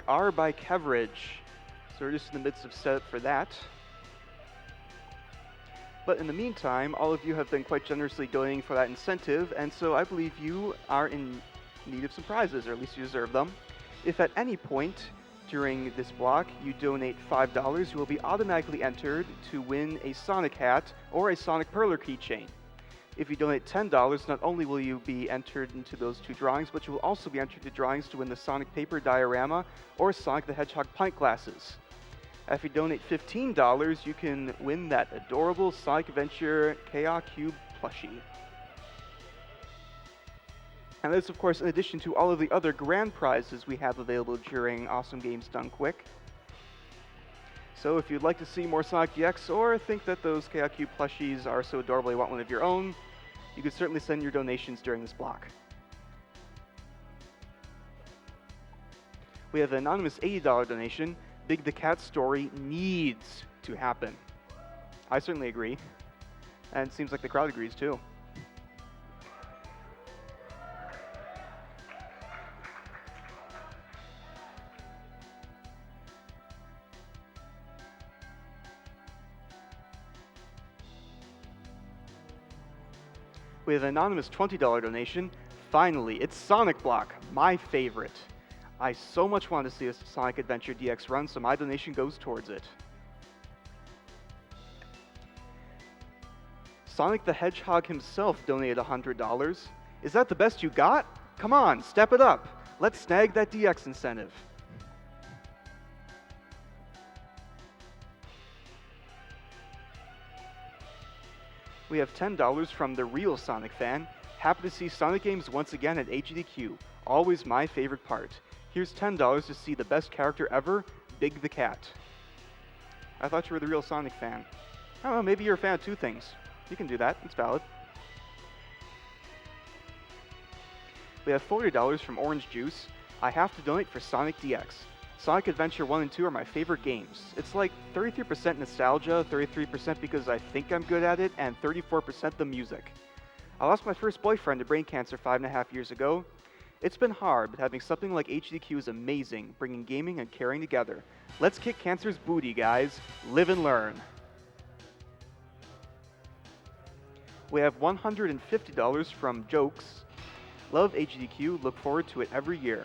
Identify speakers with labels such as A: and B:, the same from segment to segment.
A: are by Keverage. So we're just in the midst of setup for that. But in the meantime, all of you have been quite generously donating for that incentive, and so I believe you are in need of some prizes, or at least you deserve them. If at any point during this block you donate $5, you will be automatically entered to win a Sonic hat or a Sonic Perler keychain. If you donate $10, not only will you be entered into those two drawings, but you will also be entered to drawings to win the Sonic Paper Diorama or Sonic the Hedgehog pint glasses. If you donate $15, you can win that adorable Sonic Adventure KRQ plushie. And this, of course, in addition to all of the other grand prizes we have available during Awesome Games Done Quick. So if you'd like to see more Sonic DX or think that those KRQ plushies are so adorable you want one of your own, you can certainly send your donations during this block. We have an anonymous $80 donation. Big the Cat story needs to happen. I certainly agree. And it seems like the crowd agrees too. We have an anonymous $20 donation. Finally, it's Sonic Block, my favorite. I so much want to see a Sonic Adventure DX run, so my donation goes towards it. Sonic the Hedgehog himself donated $100. Is that the best you got? Come on, step it up. Let's snag that DX incentive. We have $10 from the real Sonic fan. Happy to see Sonic games once again at AGDQ. Always my favorite part. Here's $10 to see the best character ever, Big the Cat. I thought you were the real Sonic fan. I don't know, maybe you're a fan of two things. You can do that, it's valid. We have $40 from Orange Juice. I have to donate for Sonic DX. Sonic Adventure 1 and 2 are my favorite games. It's like 33% nostalgia, 33% because I think I'm good at it, and 34% the music. I lost my first boyfriend to brain cancer 5.5 years ago. It's been hard, but having something like AGDQ is amazing, bringing gaming and caring together. Let's kick cancer's booty, guys. Live and learn. We have $150 from Jokes. Love AGDQ, look forward to it every year.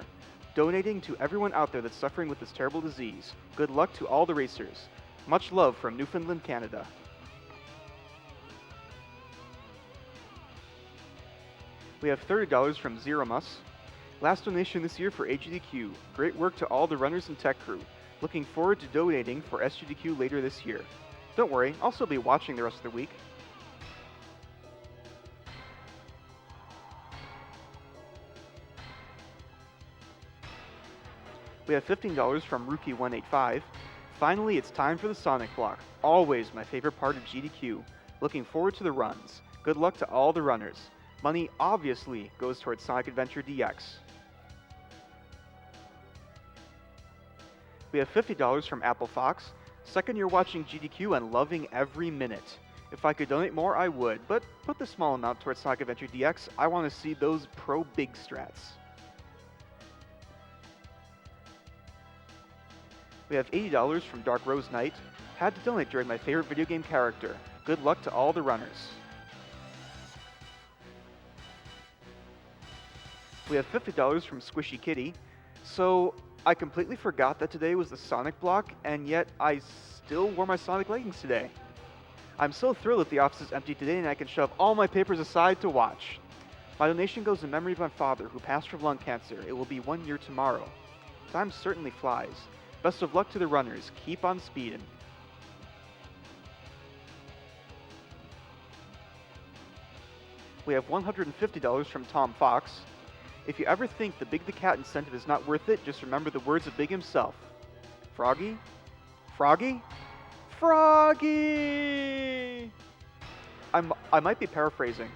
A: Donating to everyone out there that's suffering with this terrible disease. Good luck to all the racers. Much love from Newfoundland, Canada. We have $30 from Zeromus. Last donation this year for AGDQ. Great work to all the runners and tech crew. Looking forward to donating for SGDQ later this year. Don't worry, I'll still be watching the rest of the week. We have $15 from Rookie185. Finally, it's time for the Sonic Block. Always my favorite part of GDQ. Looking forward to the runs. Good luck to all the runners. Money obviously goes towards Sonic Adventure DX. We have $50 from Apple Fox. Second year watching GDQ and loving every minute. If I could donate more, I would, but put the small amount towards Sonic Adventure DX. I want to see those pro big strats. We have $80 from Dark Rose Knight. Had to donate during my favorite video game character. Good luck to all the runners. We have $50 from Squishy Kitty. So, I completely forgot that today was the Sonic block, and yet I still wore my Sonic leggings today. I'm so thrilled that the office is empty today and I can shove all my papers aside to watch. My donation goes in memory of my father, who passed from lung cancer. It will be 1 year tomorrow. Time certainly flies. Best of luck to the runners. Keep on speeding. We have $150 from Tom Fox. If you ever think the Big the Cat incentive is not worth it, just remember the words of Big himself. Froggy? Froggy? Froggy! I might be paraphrasing.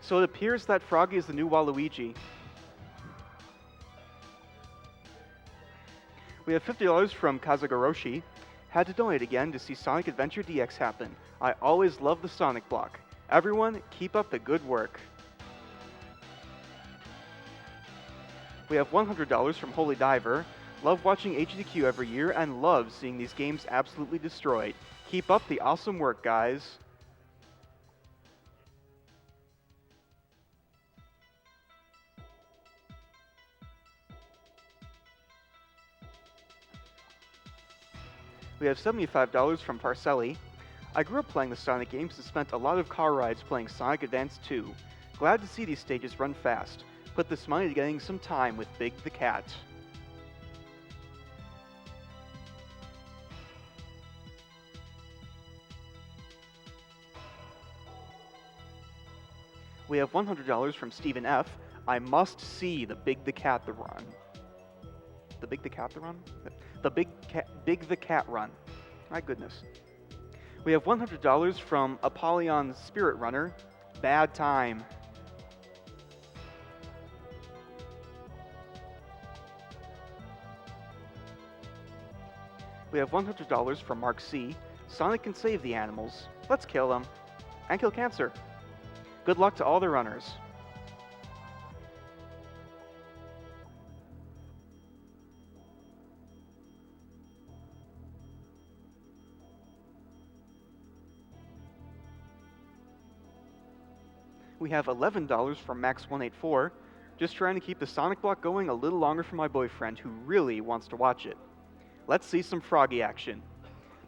A: So it appears that Froggy is the new Waluigi. We have $50 from Kazagoroshi. Had to donate again to see Sonic Adventure DX happen. I always love the Sonic block. Everyone, keep up the good work. We have $100 from Holy Diver. Love watching AGDQ every year and love seeing these games absolutely destroyed. Keep up the awesome work, guys. We have $75 from Parcelli. I grew up playing the Sonic games and spent a lot of car rides playing Sonic Advance 2. Glad to see these stages run fast. Put this money to getting some time with Big the Cat. We have $100 from Stephen F. I must see the Big the Cat the run. The Big the Cat the run? The Big the Cat run. My goodness. We have $100 from Apollyon Spirit Runner. Bad time. We have $100 from Mark C. Sonic can save the animals. Let's kill them. And kill cancer. Good luck to all the runners. We have $11 from Max184. Just trying to keep the Sonic block going a little longer for my boyfriend who really wants to watch it. Let's see some Froggy action.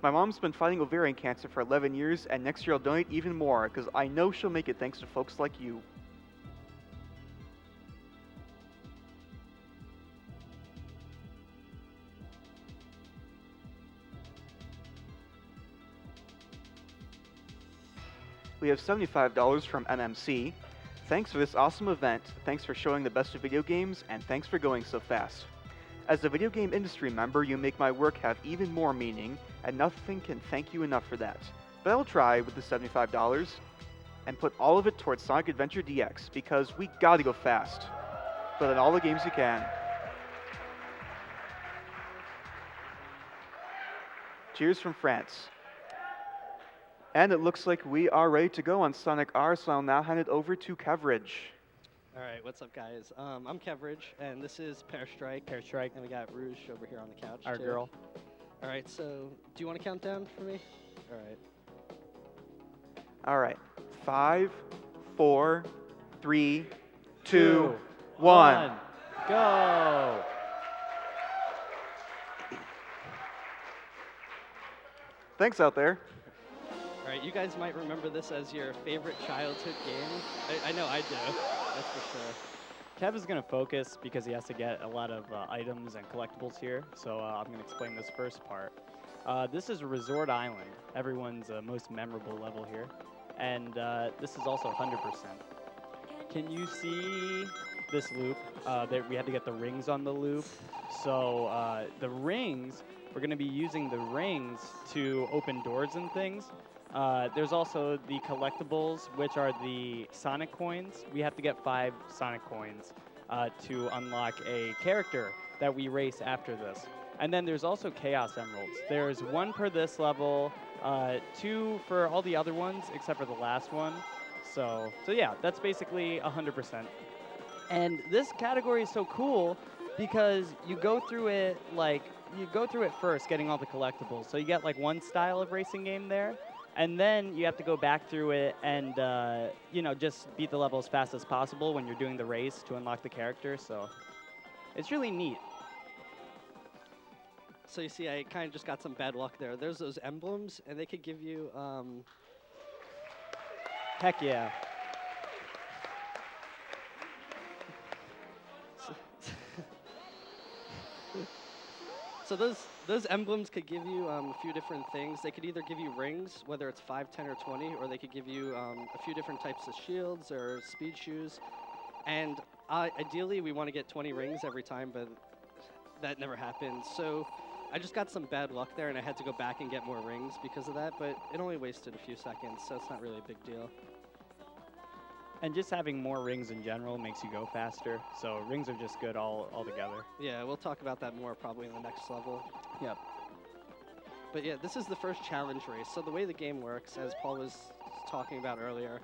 A: My mom's been fighting ovarian cancer for 11 years, and next year I'll donate even more, because I know she'll make it thanks to folks like you. We have $75 from MMC. Thanks for this awesome event, thanks for showing the best of video games, and thanks for going so fast. As a video game industry member, you make my work have even more meaning, and nothing can thank you enough for that. But I'll try with the $75 and put all of it towards Sonic Adventure DX, because we gotta go fast. Put in all the games you can. Cheers from France. And it looks like we are ready to go on Sonic R, so I'll now hand it over to Keverage.
B: All right, what's up, guys? I'm Keverage, and this is Pear Strike. And we got Rouge over here on the couch.
C: Our
B: too.
C: girl.
B: All right, so do you want to count down for me? All right.
A: All right. 5, 4, 3, 2, 1.
C: Go!
A: Thanks out there.
B: All right, you guys might remember this as your favorite childhood game. I know I do, that's for sure.
C: Kev is going to focus because he has to get a lot of items and collectibles here, so I'm going to explain this first part. This is Resort Island, everyone's most memorable level here, and this is also 100%. Can you see this loop? We had to get the rings on the loop, so the rings, we're going to be using the rings to open doors and things. There's also the collectibles, which are the Sonic coins. We have to get 5 Sonic coins to unlock a character that we race after this. And then there's also Chaos Emeralds. There's 1 per this level, 2 for all the other ones, except for the last one. So yeah, that's basically 100%. And this category is so cool because you go through it first, getting all the collectibles. So you get like 1 style of racing game there. And then you have to go back through it and, just beat the level as fast as possible when you're doing the race to unlock the character. So it's really neat.
B: So you see, I kind of just got some bad luck there. There's those emblems, and they could give you...
C: Heck yeah.
B: So those emblems could give you a few different things. They could either give you rings, whether it's 5, 10, or 20, or they could give you a few different types of shields or speed shoes. And ideally, we want to get 20 rings every time, but that never happens. So I just got some bad luck there, and I had to go back and get more rings because of that, but it only wasted a few seconds, so it's not really a big deal.
C: And just having more rings in general makes you go faster. So rings are just good all together.
B: Yeah, we'll talk about that more probably in the next level.
C: Yep.
B: But yeah, this is the first challenge race. So the way the game works, as Paul was talking about earlier,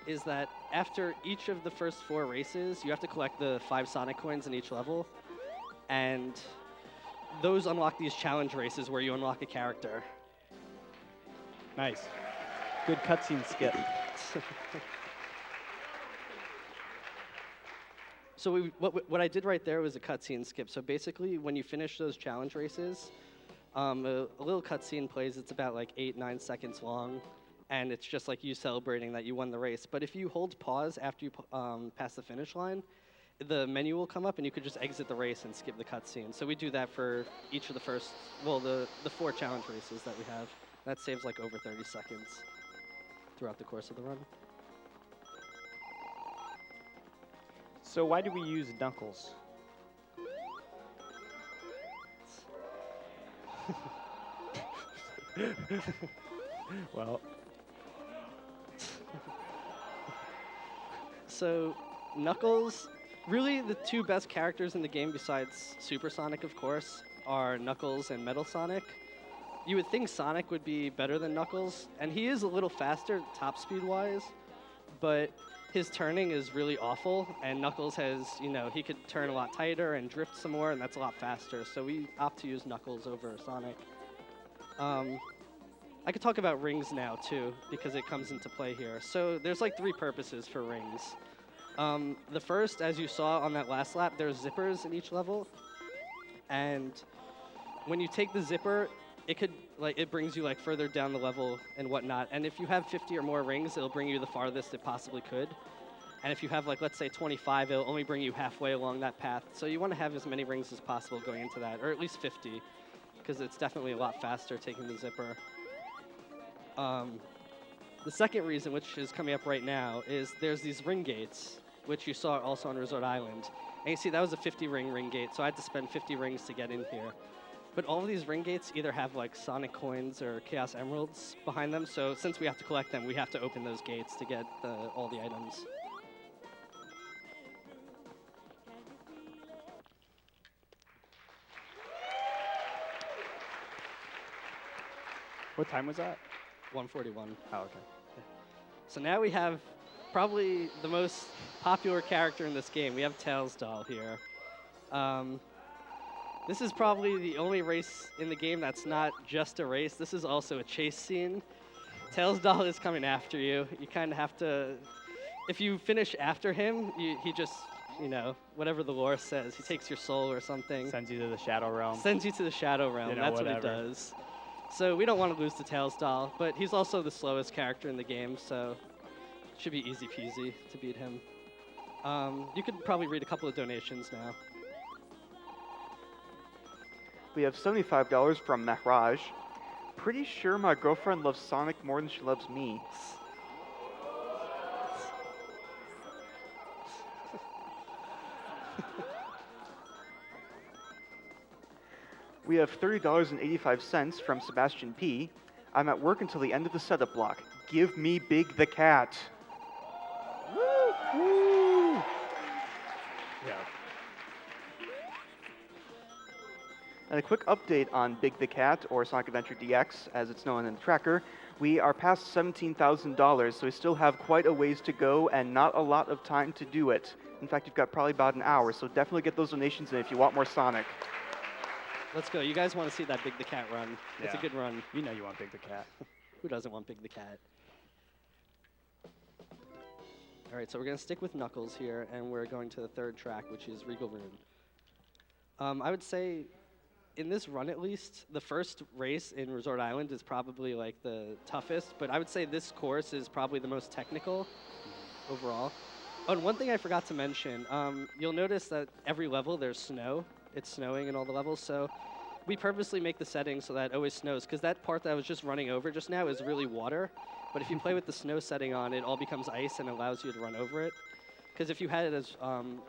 B: is that after each of the first 4 races, you have to collect the 5 Sonic coins in each level. And those unlock these challenge races where you unlock a character.
C: Nice. Good cutscene skip.
B: So what I did right there was a cutscene skip. So basically, when you finish those challenge races, a little cutscene plays. It's about like 8-9 seconds long, and it's just like you celebrating that you won the race. But if you hold pause after you pass the finish line, the menu will come up, and you could just exit the race and skip the cutscene. So we do that for each of the first, well, the 4 challenge races that we have. That saves like over 30 seconds throughout the course of the run.
C: So why do we use Knuckles? Well,
B: so Knuckles, really the 2 best characters in the game besides Super Sonic, of course, are Knuckles and Metal Sonic. You would think Sonic would be better than Knuckles, and he is a little faster top speed-wise, but his turning is really awful, and Knuckles has, you know, he could turn a lot tighter and drift some more, and that's a lot faster, so we opt to use Knuckles over Sonic. I could talk about rings now, too, because it comes into play here. So there's like 3 purposes for rings. The first, as you saw on that last lap, there's zippers in each level, and when you take the zipper, it brings you like further down the level and whatnot. And if you have 50 or more rings, it'll bring you the farthest it possibly could. And if you have like, let's say 25, it'll only bring you halfway along that path. So you want to have as many rings as possible going into that, or at least 50, because it's definitely a lot faster taking the zipper. The second reason, which is coming up right now, is there's these ring gates, which you saw also on Resort Island. And you see that was a 50 ring gate, so I had to spend 50 rings to get in here. But all of these ring gates either have like Sonic coins or Chaos Emeralds behind them, so since we have to collect them, we have to open those gates to get all the items.
C: what time was that?
B: 141.
C: Oh, okay.
B: So now we have probably the most popular character in this game. We have Tails Doll here. This is probably the only race in the game that's not just a race. This is also a chase scene. Tails Doll is coming after you. You kind of have to, if you finish after him, he just, you know, whatever the lore says, he takes your soul or something.
C: Sends you to the Shadow Realm.
B: Sends you to the Shadow Realm.
C: You know,
B: That's
C: whatever.
B: what it does. So we don't want to lose to Tails Doll, but he's also the slowest character in the game, so it should be easy peasy to beat him. You could probably read a couple of donations now.
A: We have $75 from Mahraj. Pretty sure my girlfriend loves Sonic more than she loves me. We have $30.85 from Sebastian P. I'm at work until the end of the setup block. Give me Big the Cat. Woo! Woo!
C: Yeah.
A: And a quick update on Big the Cat, or Sonic Adventure DX, as it's known in the tracker. We are past $17,000, so we still have quite a ways to go and not a lot of time to do it. In fact, you've got probably about an hour, so definitely get those donations in if you want more Sonic.
B: Let's go. You guys want to see that Big the Cat run. It's a
C: Yeah.
B: good run.
C: You know you want Big the Cat.
B: Who doesn't want Big the Cat? All right, so we're going to stick with Knuckles here, and we're going to the third track, which is Regal Rune. I would say, in this run at least, the first race in Resort Island is probably like the toughest, but I would say this course is probably the most technical overall. Oh, and one thing I forgot to mention, you'll notice that every level there's snow. It's snowing in all the levels, so we purposely make the setting so that it always snows, because that part that I was just running over just now is really water, but if you play with the snow setting on, it all becomes ice and allows you to run over it. Because if you had it as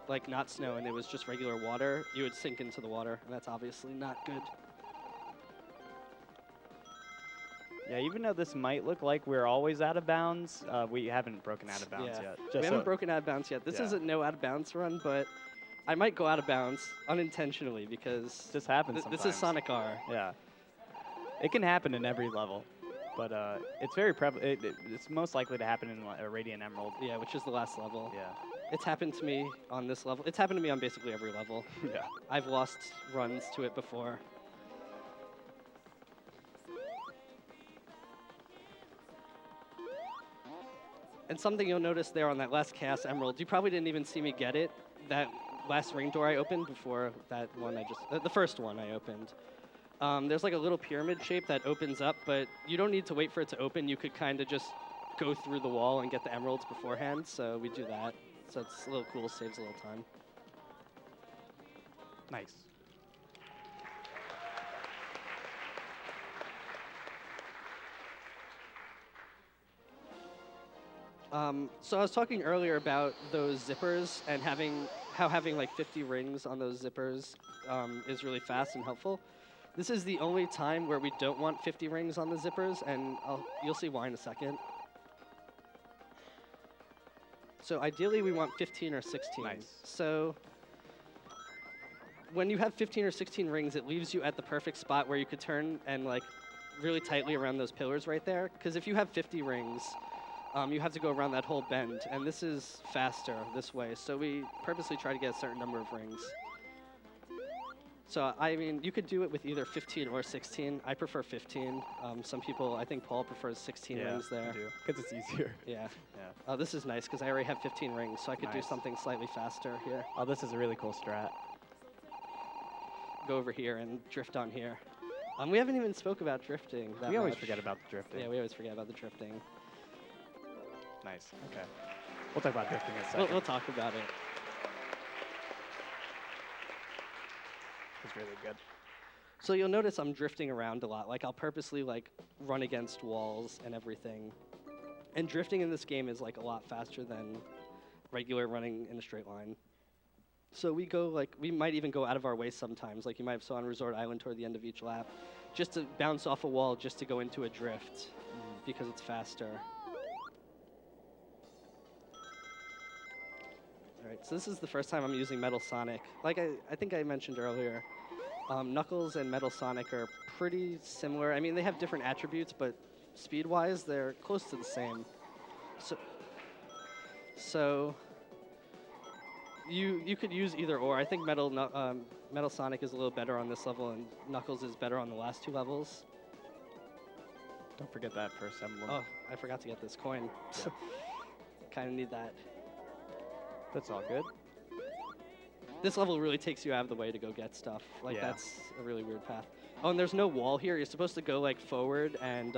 B: like not snow and it was just regular water, you would sink into the water, and that's obviously not good.
C: Yeah, even though this might look like we're always out of bounds, we haven't broken out of bounds
B: Yeah.
C: yet.
B: We haven't broken out of bounds yet. This
C: Yeah.
B: isn't no out of bounds run, but I might go out of bounds unintentionally because
C: This happens
B: this
C: sometimes.
B: is Sonic R.
C: Yeah. It can happen in every level, but it's very prevalent. It's most likely to happen in a Radiant Emerald.
B: Yeah, which is the last level.
C: Yeah.
B: It's happened to me on this level. It's happened to me on basically every level.
C: Yeah.
B: I've lost runs to it before. And something you'll notice there on that last Chaos Emerald, you probably didn't even see me get it. That last ring door I opened before that one the first one I opened. There's like a little pyramid shape that opens up, but you don't need to wait for it to open. You could kind of just go through the wall and get the emeralds beforehand, so we do that. So it's a little cool, saves a little time.
C: Nice.
B: So I was talking earlier about those zippers and how having like 50 rings on those zippers is really fast and helpful. This is the only time where we don't want 50 rings on the zippers, and you'll see why in a second. So ideally, we want 15 or 16.
C: Nice.
B: So when you have 15 or 16 rings, it leaves you at the perfect spot where you could turn and like really tightly around those pillars right there. Because if you have 50 rings, you have to go around that whole bend, and this is faster this way. So we purposely try to get a certain number of rings. So, I mean, you could do it with either 15 or 16. I prefer 15. Some people, I think Paul prefers 16 rings there.
C: Because it's easier.
B: Yeah.
C: Yeah.
B: Oh, this is nice because I already have 15 rings, so I could do
C: Nice.
B: something slightly faster here.
C: Oh, this is a really cool strat.
B: Go over here and drift on here. We haven't even spoke about drifting that
C: We always
B: much.
C: forget about the drifting.
B: Yeah, we always forget about the drifting.
C: Nice. Okay. We'll talk about drifting in a 2nd.
B: We'll talk about it.
C: It's really good.
B: So you'll notice I'm drifting around a lot. Like I'll purposely like run against walls and everything. And drifting in this game is like a lot faster than regular running in a straight line. So we might even go out of our way sometimes, like you might have saw on Resort Island toward the end of each lap, just to bounce off a wall just to go into a drift because it's faster. All right, so this is the first time I'm using Metal Sonic. Like I think I mentioned earlier, Knuckles and Metal Sonic are pretty similar. I mean, they have different attributes, but speed-wise, they're close to the same. So you could use either or. I think Metal Sonic is a little better on this level, and Knuckles is better on the last 2 levels.
C: Don't forget that first emblem.
B: Oh, I forgot to get this coin.
C: Yeah.
B: Kind of need that.
C: That's all good.
B: This level really takes you out of the way to go get stuff. Like,
C: Yeah.
B: that's a really weird path. Oh, and there's no wall here. You're supposed to go, like, forward and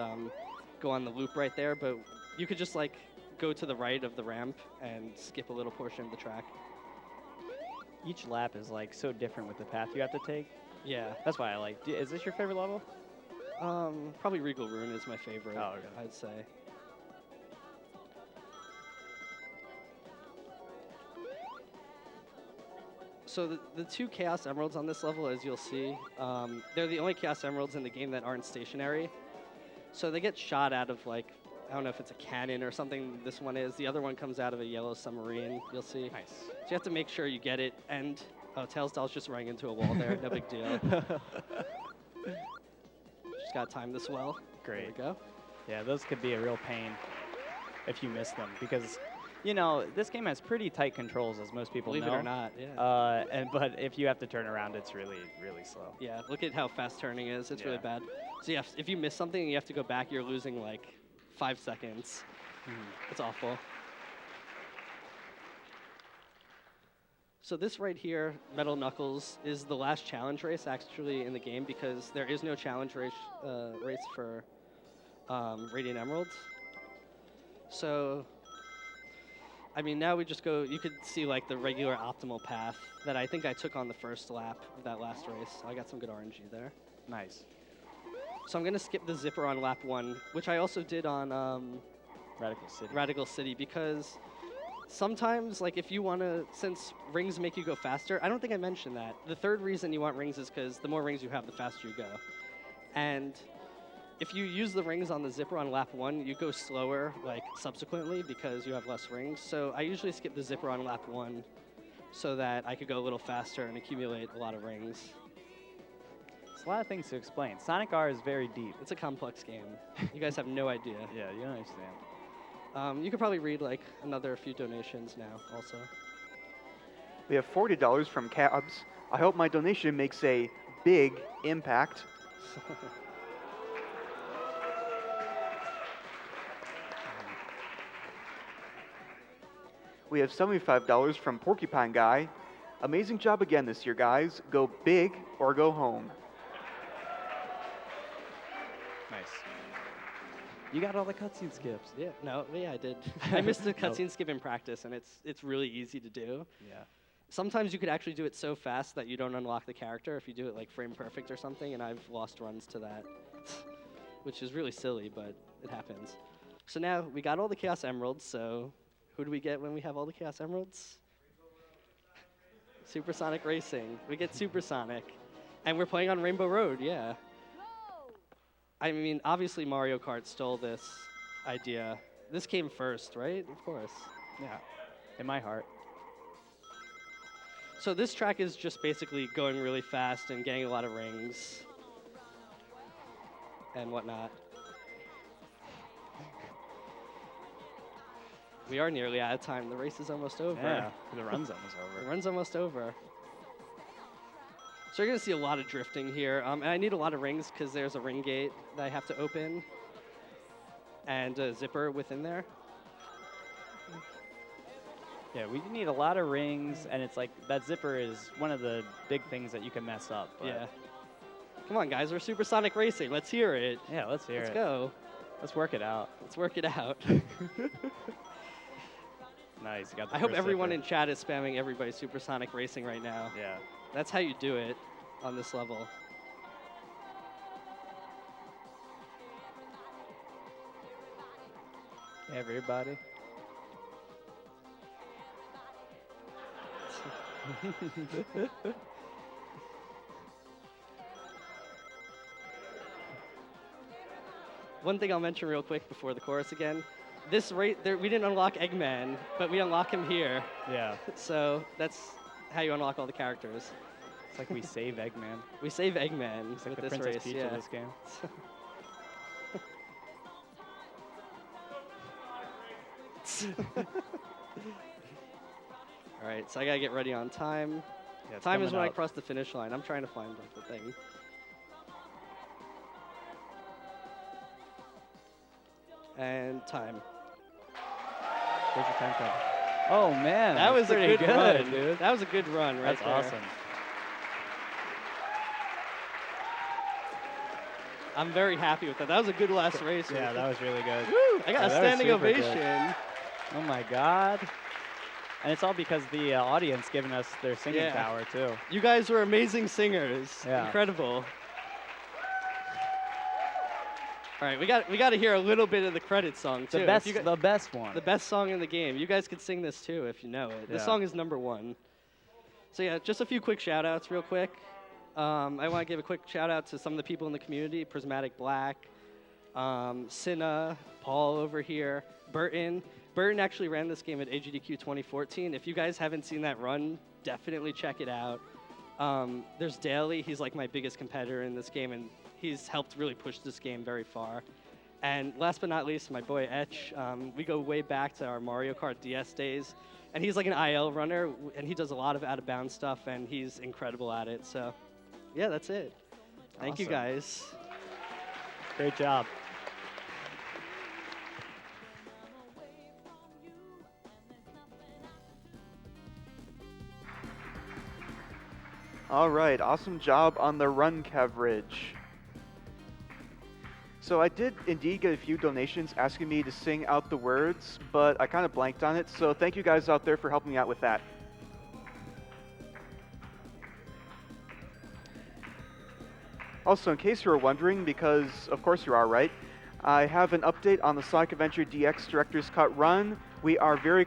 B: go on the loop right there, but you could just, like, go to the right of the ramp and skip a little portion of the track.
C: Each lap is like so different with the path you have to take.
B: Yeah.
C: That's why I like. Is this your favorite level?
B: Probably Regal Rune is my favorite,
C: Oh, okay.
B: I'd say. So the 2 Chaos Emeralds on this level, as you'll see, they're the only Chaos Emeralds in the game that aren't stationary. So they get shot out of, like, I don't know if it's a cannon or something this one is. The other one comes out of a yellow submarine, you'll see.
C: Nice.
B: So you have to make sure you get it. And, oh, Tailsdoll's just running into a wall there. No big deal. Just got to time this well.
C: Great.
B: There we go.
C: Yeah, those could be a real pain if you miss them because, you know, this game has pretty tight controls, as most people
B: Believe
C: know.
B: it or not, yeah.
C: But if you have to turn around, it's really, really slow.
B: Yeah, look at how fast turning is. It's really
C: Yeah.
B: bad. So yeah, if you miss something and you have to go back, you're losing like 5 seconds. It's awful. So this right here, Metal Knuckles, is the last challenge race actually in the game because there is no challenge race for Radiant Emeralds. So, I mean, now we just go, you could see like the regular optimal path that I think I took on the first lap of that last race. So I got some good RNG there.
C: Nice.
B: So I'm going to skip the zipper on lap 1, which I also did on
C: Radical City.
B: Radical City, because sometimes, like, if you want to, since rings make you go faster, I don't think I mentioned that. The third reason you want rings is because the more rings you have, the faster you go. And if you use the rings on the zipper on lap 1, you go slower, like, subsequently because you have less rings. So I usually skip the zipper on lap 1 so that I could go a little faster and accumulate a lot of rings.
C: It's a lot of things to explain. Sonic R is very deep.
B: It's a complex game. You guys have no idea.
C: Yeah, you don't understand.
B: You could probably read, like, another few donations now also.
A: We have $40 from Cabs. I hope my donation makes a big impact. We have $75 from Porcupine Guy. Amazing job again this year, guys. Go big or go home.
C: Nice. You got all the cutscene skips.
B: Yeah, I did. I missed the cutscene skip in practice, and it's really easy to do.
C: Yeah.
B: Sometimes you could actually do it so fast that you don't unlock the character if you do it like frame perfect or something, and I've lost runs to that, which is really silly, but it happens. So now we got all the Chaos Emeralds, so who do we get when we have all the Chaos Emeralds? Supersonic Racing. We get Supersonic. And we're playing on Rainbow Road, yeah. I mean, obviously Mario Kart stole this idea. This came first, right? Of course.
C: Yeah. In my heart.
B: So this track is just basically going really fast and getting a lot of rings and whatnot. We are nearly out of time. The race is almost over.
C: Yeah, the run's almost over.
B: The run's almost over. So you're going to see a lot of drifting here. And I need a lot of rings because there's a ring gate that I have to open and a zipper within there.
C: Yeah, we need a lot of rings, and it's like that zipper is one of the big things that you can mess up.
B: Yeah. Come on, guys. We're Supersonic Racing. Let's hear it.
C: Yeah, let's hear it.
B: Let's go.
C: Let's work it out.
B: Let's work it out.
C: Nice. You got the
B: I hope
C: first
B: everyone
C: zipper.
B: in chat is spamming everybody Supersonic Racing right now.
C: Yeah.
B: That's how you do it on this level.
C: Everybody.
B: One thing I'll mention real quick before the chorus again. This rate, we didn't unlock Eggman, but we unlock him here.
C: Yeah.
B: So that's how you unlock all the characters.
C: It's like we save Eggman.
B: We save Eggman
C: It's like
B: with
C: the
B: this
C: Princess
B: race.
C: Peach
B: Yeah.
C: of this game.
B: All right, so I gotta get ready on time.
C: Yeah, it's
B: Time is
C: coming
B: when I
C: up.
B: cross the finish line. I'm trying to find like the thing. And time.
C: Where's your time card? Oh man,
B: That was
C: that's
B: a
C: pretty
B: good run,
C: dude.
B: That was a good run right
C: That's
B: there.
C: awesome.
B: I'm very happy with that. That was a good last race.
C: Yeah, that was really good.
B: Woo! I got
C: Yeah,
B: a
C: that was
B: standing
C: super good.
B: ovation.
C: Oh my god. And it's all because the audience giving us their singing
B: Yeah.
C: power too.
B: You guys were amazing singers.
C: Yeah.
B: Incredible. All right, we got to hear a little bit of the credit song too.
C: The
B: If
C: best,
B: you gu-
C: the best one.
B: the best song in the game. You guys could sing this too if you know it. This
C: Yeah.
B: song is #1. So yeah, just a few quick shout outs real quick. I want to give a quick shout out to some of the people in the community, Prismatic Black, Cinna, Paul over here, Burton. Burton actually ran this game at AGDQ 2014. If you guys haven't seen that run, definitely check it out. There's Daly. He's like my biggest competitor in this game, and he's helped really push this game very far. And last but not least, my boy Etch. We go way back to our Mario Kart DS days, and he's like an IL runner, and he does a lot of out-of-bounds stuff, and he's incredible at it. So, yeah, that's it. Thank you,
C: Awesome.
B: guys.
C: Great job.
A: All right, awesome job on the run coverage. So I did indeed get a few donations asking me to sing out the words, but I kind of blanked on it, so thank you guys out there for helping me out with that. Also, in case you were wondering, because of course you are, right, I have an update on the Sonic Adventure DX Director's Cut run. We are very